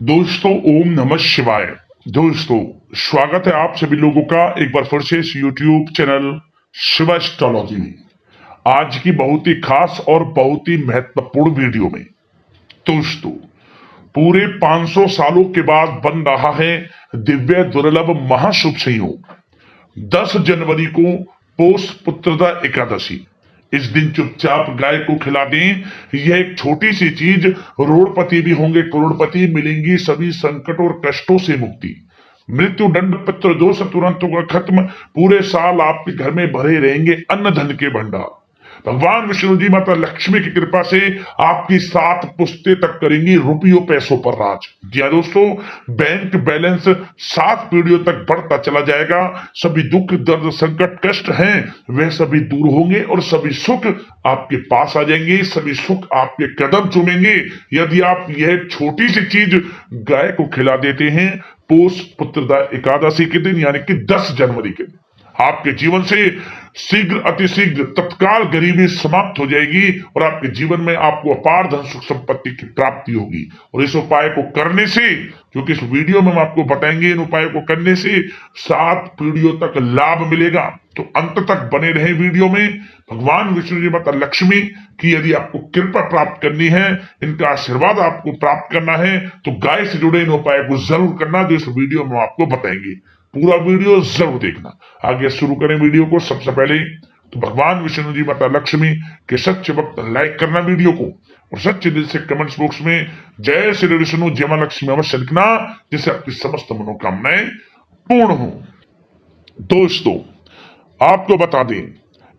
दोस्तों ओम नमः शिवाय। दोस्तों स्वागत है आप सभी लोगों का एक बार फिर से इस यूट्यूब चैनल शिव एस्ट्रोलॉजी में। आज की बहुत ही खास और बहुत ही महत्वपूर्ण वीडियो में दोस्तों पूरे 500 सालों के बाद बन रहा है दिव्य दुर्लभ महाशुभ संयोग 10 जनवरी को पौष पुत्रदा एकादशी। इस दिन चुपचाप गाय को खिला दें। यह एक छोटी सी चीज, करोड़पति भी होंगे करोड़पति, मिलेंगी सभी संकट और कष्टों से मुक्ति। मृत्यु दंड पितृ दोष तुरंत होगा खत्म। पूरे साल आपके घर में भरे रहेंगे अन्न धन के भंडार। भगवान विष्णु जी माता लक्ष्मी की कृपा से आपकी 7 पुश्ते तक करेंगी रुपयों पैसों पर राज। जी हाँ दोस्तों, बैंक बैलेंस 7 पीढ़ियों तक बढ़ता चला जाएगा। सभी दुख दर्द संकट कष्ट हैं वह सभी दूर होंगे और सभी सुख आपके पास आ जाएंगे। सभी सुख आपके कदम चूमेंगे यदि आप यह छोटी सी चीज गाय को खिला देते हैं पौष पुत्रदा एकादशी के दिन, यानी कि 10 जनवरी के दिन। आपके जीवन से शीघ्र अतिशीघ्र तत्काल गरीबी समाप्त हो जाएगी और आपके जीवन में आपको अपार धन सुख संपत्ति की प्राप्ति होगी। और इस उपाय को करने से, जो कि इस वीडियो में हम आपको बताएंगे, इन उपायों को करने से 7 पीढ़ियों तक लाभ मिलेगा। तो अंत तक बने रहे वीडियो में। भगवान विष्णु जी माता लक्ष्मी की यदि आपको कृपा प्राप्त करनी है, इनका आशीर्वाद आपको प्राप्त करना है, तो गाय से जुड़े इन उपायों को जरूर करना जो इस वीडियो में आपको बताएंगे। पूरा वीडियो जरूर देखना। आगे शुरू करें वीडियो को। सबसे पहले तो भगवान विष्णु जी माता लक्ष्मी के सच्चे भक्त लाइक करना वीडियो को, और सच्चे दिल से कमेंट्स बॉक्स में जय श्री विष्णु जय मां लक्ष्मी अवश्य लिखना, जिससे आपकी समस्त मनोकामनाएं पूर्ण हो। दोस्तों आपको बता दें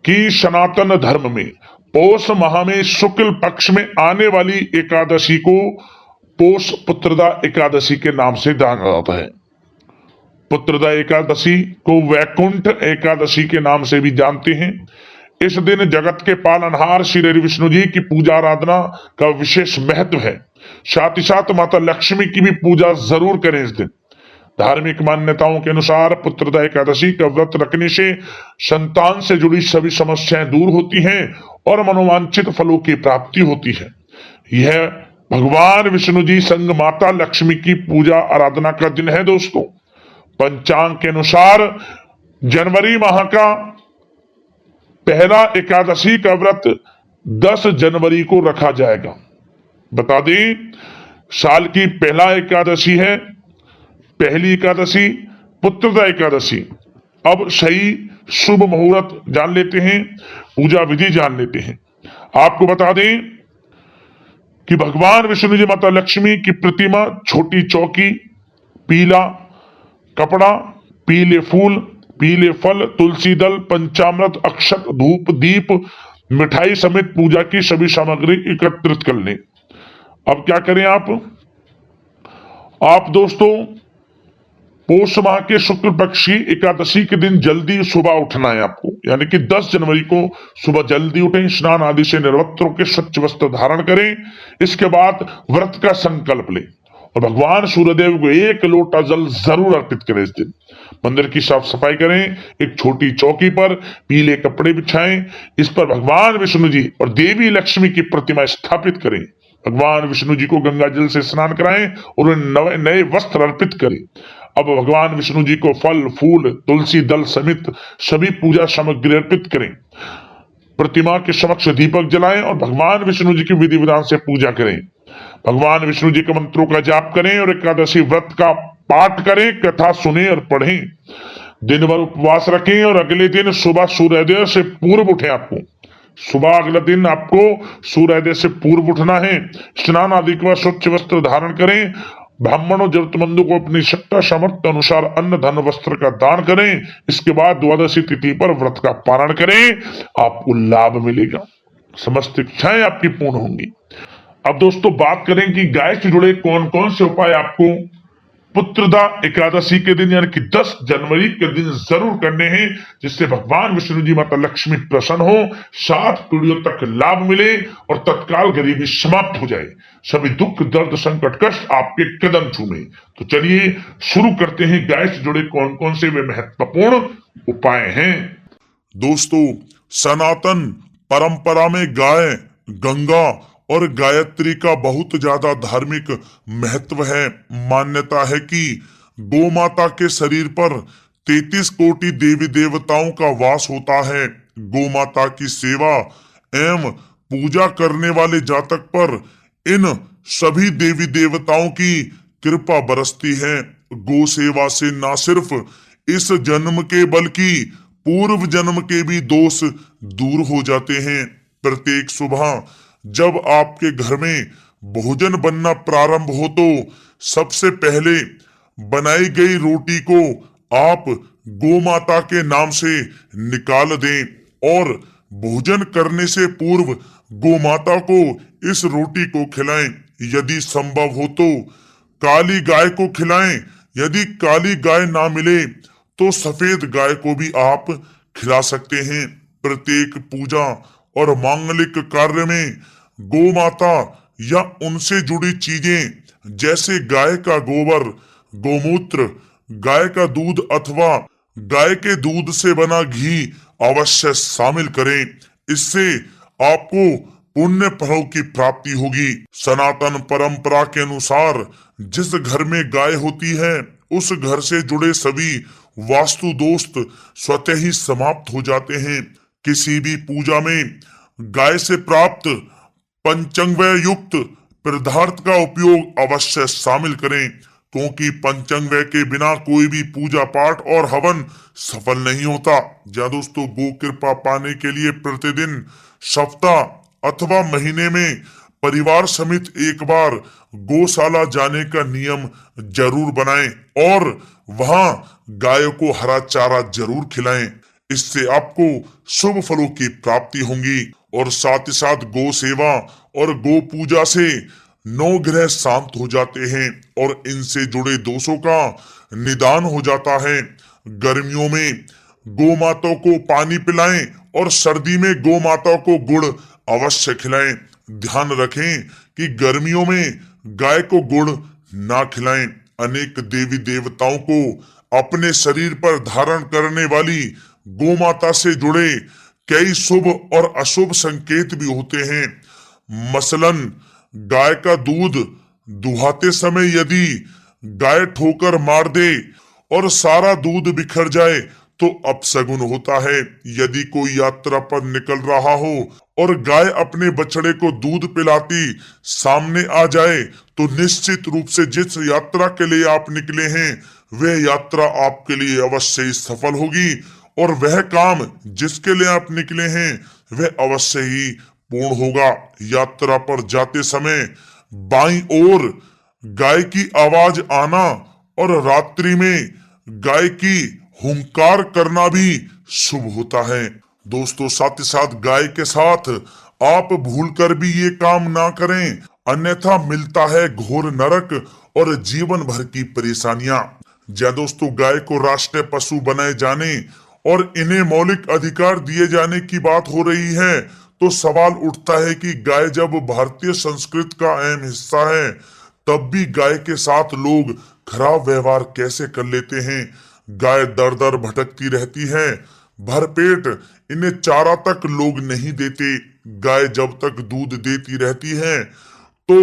कि सनातन धर्म में पौष माह में शुक्ल पक्ष में आने वाली एकादशी को पौष पुत्रदा एकादशी के नाम से जाना जाता है। पुत्रदा एकादशी को वैकुंठ एकादशी के नाम से भी जानते हैं। इस दिन जगत के पालनहार श्री विष्णु जी की पूजा आराधना का विशेष महत्व है। साथ ही साथ माता लक्ष्मी की भी पूजा जरूर करें इस दिन। धार्मिक मान्यताओं के अनुसार पुत्रदा एकादशी का व्रत रखने से संतान से जुड़ी सभी समस्याएं दूर होती हैं और मनोवांछित फलों की प्राप्ति होती है। यह भगवान विष्णु जी संग माता लक्ष्मी की पूजा आराधना का दिन है। दोस्तों पंचांग के अनुसार जनवरी माह का पहला एकादशी का व्रत 10 जनवरी को रखा जाएगा। बता दें साल की पहला एकादशी है पहली एकादशी पुत्रदा एकादशी। अब सही शुभ मुहूर्त जान लेते हैं, पूजा विधि जान लेते हैं। आपको बता दें कि भगवान विष्णु जी माता लक्ष्मी की प्रतिमा, छोटी चौकी, पीला कपड़ा, पीले फूल, पीले फल, तुलसी दल, पंचामृत, अक्षत, धूप, दीप, मिठाई समेत पूजा की सभी सामग्री एकत्रित कर लें। अब क्या करें आप दोस्तों पौष माह के शुक्ल पक्ष की एकादशी के दिन जल्दी सुबह उठना है आपको, यानी कि 10 जनवरी को सुबह जल्दी उठें, स्नान आदि से निर्वस्त्र होकर स्वच्छ वस्त्र धारण करें। इसके बाद व्रत का संकल्प लें और भगवान सूर्यदेव को 1 लोटा जल जरूर अर्पित करें। इस दिन मंदिर की साफ सफाई करें, एक छोटी चौकी पर पीले कपड़े बिछाएं, इस पर भगवान विष्णु जी और देवी लक्ष्मी की प्रतिमा स्थापित करें। भगवान विष्णु जी को गंगा जल से स्नान कराएं और उन्हें नए वस्त्र अर्पित करें। अब भगवान विष्णु जी को फल फूल तुलसी दल समेत सभी पूजा सामग्री अर्पित करें। प्रतिमा के समक्ष दीपक जलाएं और भगवान विष्णु जी की विधि विधान से पूजा करें। भगवान विष्णु जी के मंत्रों का जाप करें और एकादशी व्रत का पाठ करें, कथा सुने और पढ़ें। दिन भर उपवास रखें और अगले दिन सुबह सूर्योदय से पूर्व उठें। आपको सुबह अगले दिन आपको सूर्योदय से पूर्व उठना है। स्नान आदि के बाद स्वच्छ वस्त्र धारण करें। ब्राह्मणों जरूरतमंदों को अपनी शक्ति सामर्थ्य अनुसार अन्न धन वस्त्र का दान करें। इसके बाद द्वादशी तिथि पर व्रत का पारण करें, आपको लाभ मिलेगा, समस्त इच्छाएं आपकी पूर्ण होंगी। अब दोस्तों बात करें कि गाय से जुड़े कौन कौन से उपाय आपको पुत्रदा एकादशी के दिन यानी कि 10 जनवरी के दिन जरूर करने हैं, जिससे भगवान विष्णु जी माता लक्ष्मी प्रसन्न हो, 7 पीढ़ियों तक लाभ मिले और तत्काल गरीबी समाप्त हो जाए, सभी दुख दर्द संकट कष्ट आपके कदम चूमे। तो चलिए शुरू करते हैं गाय से जुड़े कौन कौन से वे महत्वपूर्ण उपाय हैं। दोस्तों सनातन परंपरा में गाय, गंगा और गायत्री का बहुत ज्यादा धार्मिक महत्व है। मान्यता है कि गौ माता के शरीर पर 33 कोटि देवी देवताओं का वास होता है। गौ माता की सेवा एवं पूजा करने वाले जातक पर इन सभी देवी देवताओं की कृपा बरसती है। गौ सेवा से न सिर्फ इस जन्म के बल्कि पूर्व जन्म के भी दोष दूर हो जाते हैं। प्रत्येक सुबह जब आपके घर में भोजन बनना प्रारंभ हो तो सबसे पहले बनाई गई रोटी को आप गौ माता के नाम से निकाल दें और भोजन करने से पूर्व गौ माता को इस रोटी को खिलाएं। यदि संभव हो तो काली गाय को खिलाएं। यदि काली गाय ना मिले तो सफेद गाय को भी आप खिला सकते हैं। प्रत्येक पूजा और मांगलिक कार्य में गौ माता या उनसे जुड़ी चीजें जैसे गाय का गोबर, गोमूत्र, गाय का दूध अथवा गाय के दूध से बना घी अवश्य शामिल करें। इससे आपको पुण्य फलों की प्राप्ति होगी। सनातन परंपरा के अनुसार जिस घर में गाय होती है उस घर से जुड़े सभी वास्तु दोष स्वतः ही समाप्त हो जाते हैं। किसी भी पूजा में गाय से प्राप्त पंचांगव्य युक्त पदार्थ का उपयोग अवश्य शामिल करें, क्योंकि पंचांगव्य के बिना कोई भी पूजा पाठ और हवन सफल नहीं होता। या दोस्तों, गो कृपा पाने के लिए प्रतिदिन, सप्ताह अथवा महीने में परिवार समेत एक बार गौशाला जाने का नियम जरूर बनाएं और वहां गायों को हरा चारा जरूर खिलाएं। इससे आपको शुभ फलों की प्राप्ति होगी और साथ ही साथ गौ सेवा और गो पूजा से 9 ग्रह शांत हो जाते हैं और इनसे जुड़े दोषों का निदान हो जाता है। गर्मियों में गौ माता को पानी पिलाएं और सर्दी में गौ माता को गुड़ अवश्य खिलाएं। ध्यान रखें कि गर्मियों में गाय को गुड़ ना खिलाएं। अनेक देवी देवताओं को अपने शरीर पर धारण करने वाली गौ माता से जुड़े कई शुभ और अशुभ संकेत भी होते हैं। मसलन गाय का दूध दुहाते समय यदि गाय ठोकर मार दे और सारा दूध बिखर जाए तो अपशगुन होता है। यदि कोई यात्रा पर निकल रहा हो और गाय अपने बछड़े को दूध पिलाती सामने आ जाए तो निश्चित रूप से जिस यात्रा के लिए आप निकले हैं वह यात्रा आपके लिए अवश्य ही सफल होगी और वह काम जिसके लिए आप निकले हैं वह अवश्य ही पूर्ण होगा। यात्रा पर जाते समय बाईं ओर गाय की आवाज आना और रात्रि में गाय की हुंकार करना भी शुभ होता है। दोस्तों, साथ ही साथ गाय के साथ आप भूलकर भी ये काम ना करें, अन्यथा मिलता है घोर नरक और जीवन भर की परेशानियां। या दोस्तों, गाय को राष्ट्रीय पशु बनाए जाने और इन्हें मौलिक अधिकार दिए जाने की बात हो रही है तो सवाल उठता है कि गाय जब भारतीय संस्कृति का अहम हिस्सा है तब भी गाय के साथ लोग खराब व्यवहार कैसे कर लेते हैं। गाय दर दर भटकती रहती है, भरपेट इन्हें चारा तक लोग नहीं देते। गाय जब तक दूध देती रहती है तो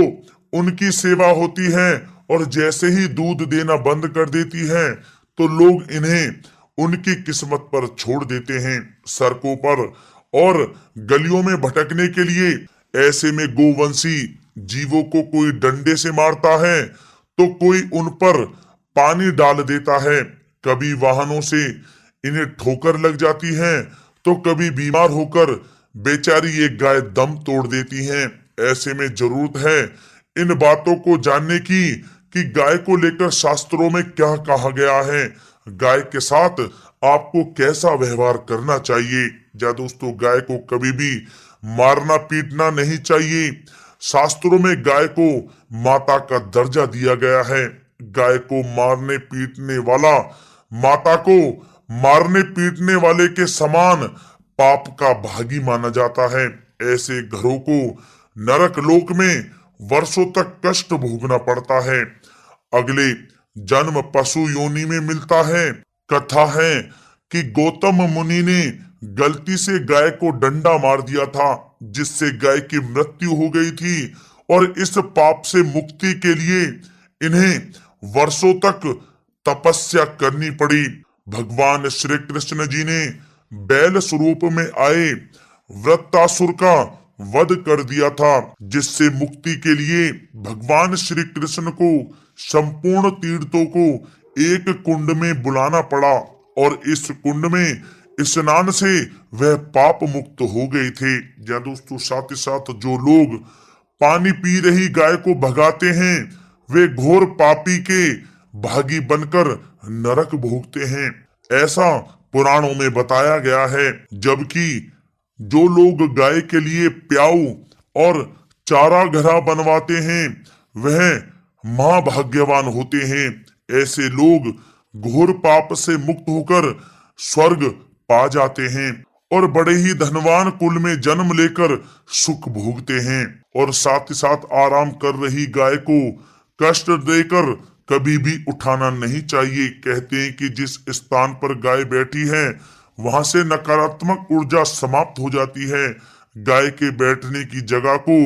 उनकी सेवा होती है और जैसे ही दूध देना बंद कर देती है तो लोग इन्हें उनकी किस्मत पर छोड़ देते हैं। सड़कों पर और गलियों में भटकने के लिए ऐसे में गोवंशी जीवों को कोई डंडे से मारता है तो कोई उन पर पानी डाल देता है। कभी वाहनों से इन्हें ठोकर लग जाती है तो कभी बीमार होकर बेचारी एक गाय दम तोड़ देती है। ऐसे में जरूरत है इन बातों को जानने की कि गाय को लेकर शास्त्रों में क्या कहा गया है, गाय के साथ आपको कैसा व्यवहार करना चाहिए। या दोस्तों, गाय को कभी भी मारना पीटना नहीं चाहिए। शास्त्रों में गाय को माता का दर्जा दिया गया है। गाय को मारने पीटने वाला माता को मारने पीटने वाले के समान पाप का भागी माना जाता है। ऐसे घरों को नरक लोक में वर्षों तक कष्ट भोगना पड़ता है। अगले जन्म पशु योनि में मिलता है। कथा है कि गौतम मुनि ने गलती से गाय को डंडा मार दिया था, जिससे गाय की मृत्यु हो गई थी। और इस पाप से मुक्ति के लिए इन्हें वर्षों तक तपस्या करनी पड़ी। भगवान श्री कृष्ण जी ने बैल स्वरूप में आए वृत्तासुर का वध कर दिया था, जिससे मुक्ति के लिए भगवान श्री कृष्ण को संपूर्ण तीर्थों को एक कुंड में बुलाना पड़ा, और इस कुंड में स्नान से वह पाप मुक्त हो गए थे। या दोस्तों, साथ ही साथ जो लोग पानी पी रही गाय को भगाते हैं, वे घोर पापी के भागी बनकर नरक भोगते हैं, ऐसा पुराणों में बताया गया है। जबकि जो लोग गाय के लिए प्याऊ और चारा घरा बनवाते हैं, वह महाभाग्यवान होते हैं। ऐसे लोग घोर पाप से मुक्त होकर स्वर्ग पा जाते हैं और बड़े ही धनवान कुल में जन्म लेकर सुख भोगते हैं। और साथ ही साथ आराम कर रही गाय को कष्ट देकर कभी भी उठाना नहीं चाहिए। कहते हैं कि जिस स्थान पर गाय बैठी है, वहां से नकारात्मक ऊर्जा समाप्त हो जाती है। गाय के बैठने की जगह को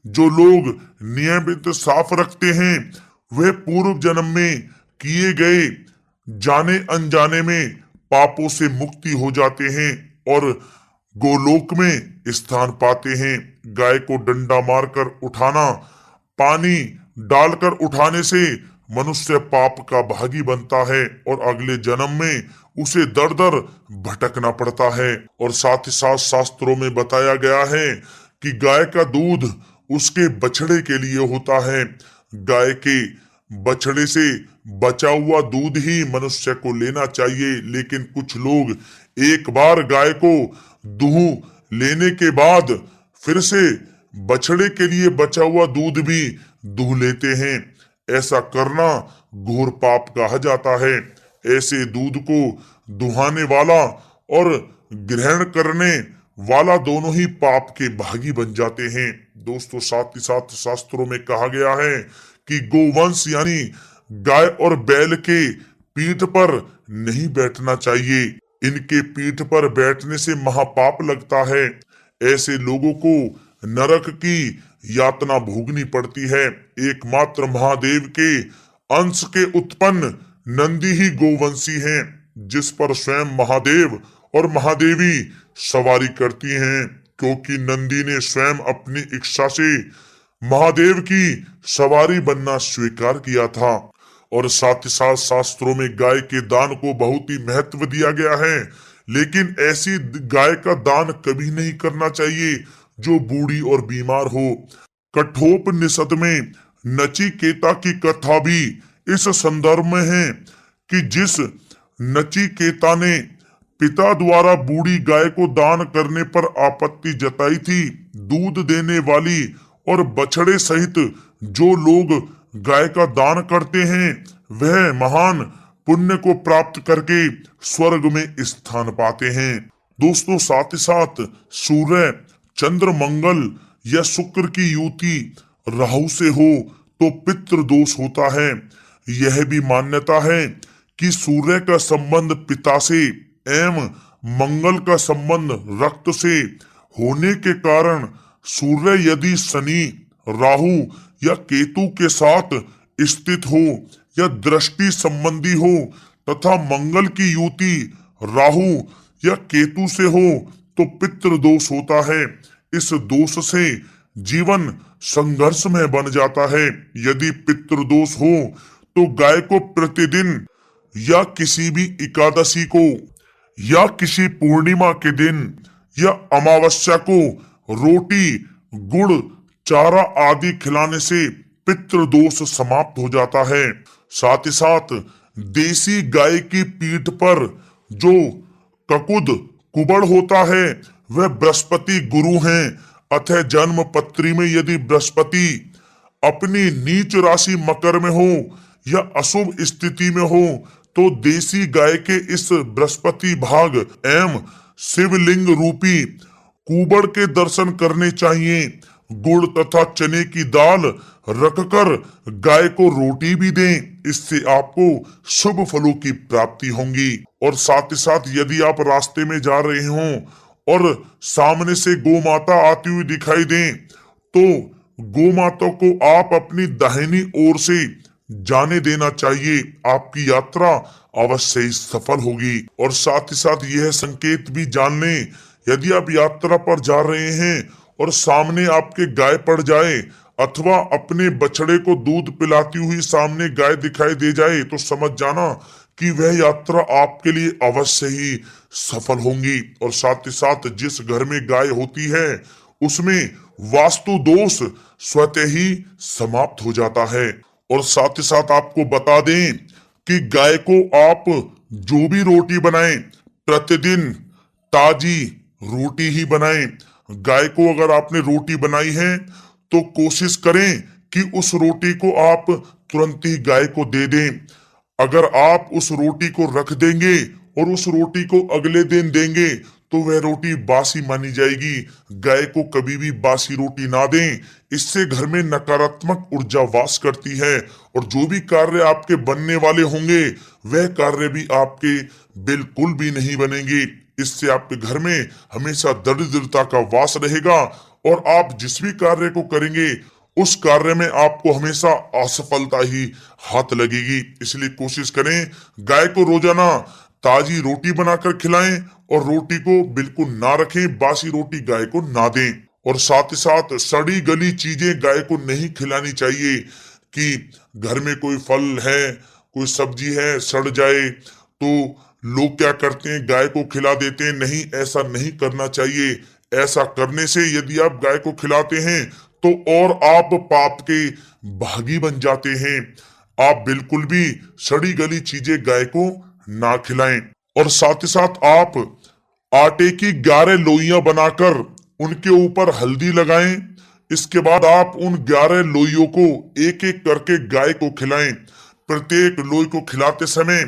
जो लोग नियमित साफ रखते हैं, वे पूर्व जन्म में किए गए जाने अनजाने में पापों से मुक्ति हो जाते हैं और गोलोक में स्थान पाते हैं। गाय को डंडा मारकर उठाना, पानी डालकर उठाने से मनुष्य पाप का भागी बनता है और अगले जन्म में उसे दर दर भटकना पड़ता है। और साथ ही साथ शास्त्रों में बताया गया है कि गाय का दूध उसके बछड़े के लिए होता है। गाय के बछड़े से बचा हुआ दूध ही मनुष्य को लेना चाहिए, लेकिन कुछ लोग एक बार गाय को दूह लेने के बाद फिर से बछड़े के लिए बचा हुआ दूध भी दूह लेते हैं। ऐसा करना घोर पाप कहा जाता है। ऐसे दूध को दुहाने वाला और ग्रहण करने वाला दोनों ही पाप के भागी बन जाते हैं। दोस्तों, साथ ही साथ शास्त्रों में कहा गया है कि गोवंश यानी गाय और बैल के पीठ पर नहीं बैठना चाहिए। इनके पीठ पर बैठने से महापाप लगता है। ऐसे लोगों को नरक की यातना भोगनी पड़ती है। एकमात्र महादेव के अंश के उत्पन्न नंदी ही गोवंशी हैं, जिस पर स्वयं महादेव और महादेवी सवारी करती हैं, क्योंकि नंदी ने स्वयं अपनी इच्छा से महादेव की सवारी बनना स्वीकार किया था। और साथ ही साथ शास्त्रों में गाय के दान को बहुत ही महत्व दिया गया है, लेकिन ऐसी गाय का दान कभी नहीं करना चाहिए जो बूढ़ी और बीमार हो। कठोपनिषद में नचिकेता की कथा भी इस संदर्भ में है कि जिस नचिकेता ने पिता द्वारा बूढ़ी गाय को दान करने पर आपत्ति जताई थी, दूध देने वाली और बछड़े सहित जो लोग गाय का दान करते हैं, वह महान पुण्य को प्राप्त करके स्वर्ग में स्थान पाते हैं। दोस्तों, साथ ही साथ सूर्य, चंद्र, मंगल या शुक्र की युति राहु से हो तो पितृ दोष होता है। यह भी मान्यता है कि सूर्य का संबंध पिता से एवं मंगल का संबंध रक्त से होने के कारण सूर्य यदि शनि, राहु या केतु के साथ स्थित हो या दृष्टि संबंधी हो तथा मंगल की युति राहु या केतु से हो तो पितृ दोष होता है। इस दोष से जीवन संघर्ष में बन जाता है। यदि पितृ दोष हो तो गाय को प्रतिदिन या किसी भी एकादशी को या किसी पूर्णिमा के दिन या अमावस्या को रोटी, गुड़, चारा आदि खिलाने से पितृदोष समाप्त हो जाता है। साथ ही साथ देसी गाय की पीठ पर जो ककुद कुबड़ होता है, वह बृहस्पति गुरु हैं। अतः जन्म पत्री में यदि बृहस्पति अपनी नीच राशि मकर में हो या अशुभ स्थिति में हो तो देसी गाय के इस बृहस्पति भाग एवं शिवलिंग रूपी कुबड़ के दर्शन करने चाहिए। गुड़ तथा चने की दाल रखकर गाय को रोटी भी दें। इससे आपको शुभ फलों की प्राप्ति होगी। और साथ ही साथ यदि आप रास्ते में जा रहे हों और सामने से गौ माता आती हुई दिखाई दें तो गौ माता को आप अपनी दाहिनी ओर से जाने देना चाहिए। आपकी यात्रा अवश्य ही सफल होगी। और साथ ही साथ यह संकेत भी जान लें, यदि आप यात्रा पर जा रहे हैं और सामने आपके गाय पड़ जाए अथवा अपने बछड़े को दूध पिलाती हुई सामने गाय दिखाई दे जाए तो समझ जाना कि वह यात्रा आपके लिए अवश्य ही सफल होंगी। और साथ ही साथ जिस घर में गाय होती है उसमें वास्तु दोष स्वतः ही समाप्त हो जाता है। और साथ ही साथ आपको बता दें कि गाय को आप जो भी रोटी बनाएं प्रतिदिन ताजी रोटी ही बनाएं। गाय को अगर आपने रोटी बनाई है तो कोशिश करें कि उस रोटी को आप तुरंत ही गाय को दे दें। अगर आप उस रोटी को रख देंगे और उस रोटी को अगले दिन देंगे तो वह रोटी बासी मानी जाएगी। गाय को कभी भी बासी रोटी ना दें, इससे घर में नकारात्मक ऊर्जा वास करती है और जो भी कार्य आपके बनने वाले होंगे वह कार्य भी आपके बिल्कुल भी नहीं बनेंगे। इससे आपके घर में हमेशा दरिद्रता का वास रहेगा और आप जिस भी कार्य को करेंगे उस कार्य में आपको हमेशा असफलता ही हाथ लगेगी। इसलिए कोशिश करें गाय को रोजाना ताजी रोटी बनाकर खिलाएं और रोटी को बिल्कुल ना रखें, बासी रोटी गाय को ना दें। और साथ ही साथ सड़ी गली चीजें गाय को नहीं खिलानी चाहिए कि घर में कोई फल है कोई सब्जी है सड़ जाए तो लोग क्या करते हैं गाय को खिला देते हैं। नहीं, ऐसा नहीं करना चाहिए। ऐसा करने से यदि आप गाय को खिलाते हैं तो और आप पाप के भागी बन जाते हैं। आप बिल्कुल भी सड़ी गली चीजें गाय को ना खिलाएं। और साथ ही साथ आप आटे की 11 लोइयां बनाकर उनके ऊपर हल्दी लगाएं। इसके बाद आप उन 11 लोइयों को एक एक करके गाय को खिलाएं। प्रत्येक लोई को खिलाते समय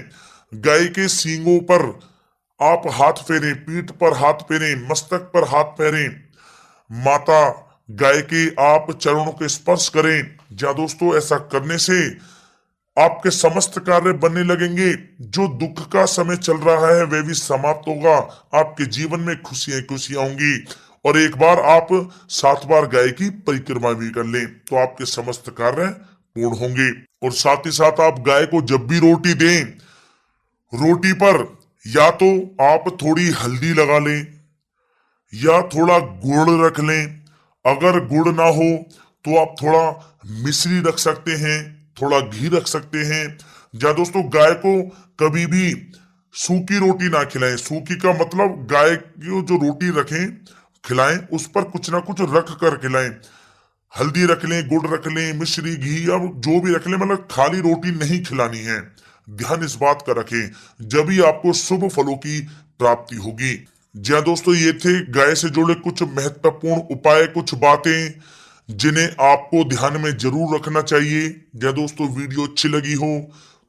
गाय के सींगों पर आप हाथ फेरें, पीठ पर हाथ फेरें, मस्तक पर हाथ फेरें, माता गाय के आप चरणों के स्पर्श करें। जहाँ दोस्तों ऐसा करने से आपके समस्त कार्य बनने लगेंगे। जो दुख का समय चल रहा है वह भी समाप्त होगा। आपके जीवन में खुशियां खुशियां होंगी। और एक बार आप 7 बार गाय की परिक्रमा भी कर लें तो आपके समस्त कार्य पूर्ण होंगे। और साथ ही साथ आप गाय को जब भी रोटी दें, रोटी पर या तो आप थोड़ी हल्दी लगा लें या थोड़ा गुड़ रख लें। अगर गुड़ ना हो तो आप थोड़ा मिश्री रख सकते हैं, थोड़ा घी रख सकते हैं। या दोस्तों गाय को कभी भी सूखी रोटी ना खिलाएं। सूखी का मतलब गाय की जो रोटी रखें खिलाएं उस पर कुछ ना कुछ रख कर खिलाएं। हल्दी रख लें, गुड़ रख लें, मिश्री घी या जो भी रख लें, मतलब खाली रोटी नहीं खिलानी है। ध्यान इस बात का रखें, जब ही आपको शुभ फलों की प्राप्ति होगी। जी हाँ दोस्तों, ये थे गाय से जुड़े कुछ महत्वपूर्ण उपाय, कुछ बातें जिन्हें आपको ध्यान में जरूर रखना चाहिए। जी दोस्तों, वीडियो अच्छी लगी हो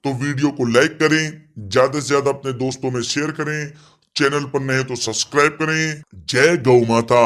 तो वीडियो को लाइक करें, ज्यादा से ज्यादा अपने दोस्तों में शेयर करें, चैनल पर नए तो सब्सक्राइब करें। जय गौ माता।